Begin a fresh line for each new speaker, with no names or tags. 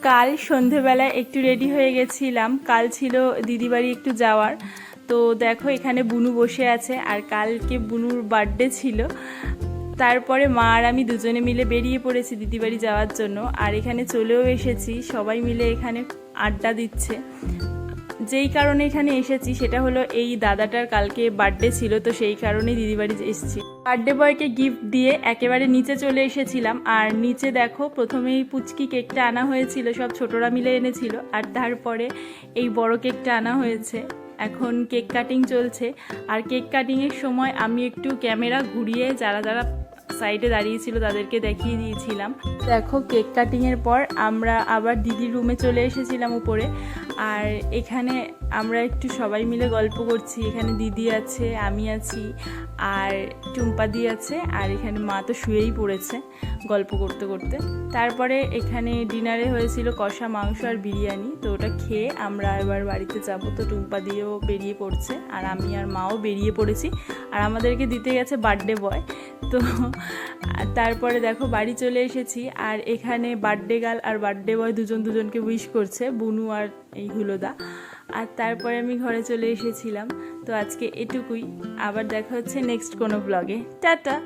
কাল সন্ধেবেলায় একটু রেডি হয়ে গেছিলাম, কাল ছিল দিদি বাড়ি একটু যাওয়ার। তো দেখো এখানে বুনু বসে আছে, আর কালকে বুনুর বার্থডে ছিল। তারপরে মা আর আমি দুজনে মিলে বেরিয়ে পড়েছি দিদি বাড়ি যাওয়ার জন্য, আর এখানে চলেও এসেছি। সবাই মিলে এখানে আড্ডা দিচ্ছে। যেই কারণে এখানে এসেছি সেটা হলো এই দাদাটার কালকে বার্থডে ছিল, তো সেই কারণেই দিদি বাড়ি এসেছি। বার্থডে বয়কে গিফট দিয়ে একেবারে নিচে চলে এসেছিলাম। আর নিচে দেখো প্রথমেই পুচকি কেকটা আনা হয়েছিল, সব ছোটরা মিলে এনেছিল, আর তারপরে এই বড় কেকটা আনা হয়েছে। এখন কেক কাটিং চলছে, আর কেক কাটিংয়ের সময় আমি একটু ক্যামেরা ঘুরিয়ে যারা যারা সাইডে দাঁড়িয়েছিল তাদেরকে দেখিয়ে দিয়েছিলাম। দেখো কেক কাটিংয়ের পর আমরা আবার দিদির রুমে চলে এসেছিলাম উপরে, আর এখানে আমরা একটু সবাই মিলে গল্প করছি। এখানে দিদি আছে, আমি আছি, আর টুম্পাদি আছে, আর এখানে মা তো শুয়েই পড়েছে গল্প করতে করতে। তারপরে এখানে ডিনারে হয়েছিল কষা মাংস আর বিরিয়ানি, তো ওটা খেয়ে আমরা এবার বাড়িতে যাব। তো টুম্পাদিও বেরিয়ে পড়ছে, আর আমি আর মাও বেরিয়ে পড়েছি, আর আমাদেরকে দিতে গেছে বার্থডে বয়। তো তারপরে দেখো বাড়ি চলে এসেছি, আর এখানে বার্থডে গার্ল আর বার্থডে বয় দুজনকে উইশ করছে, বুনু আর এই হুলোদা। আর তারপরে আমি ঘরে চলে এসেছিলাম। তো আজকে এটুকুই, আবার দেখা হচ্ছে নেক্সট কোনো ব্লগে। টাটা।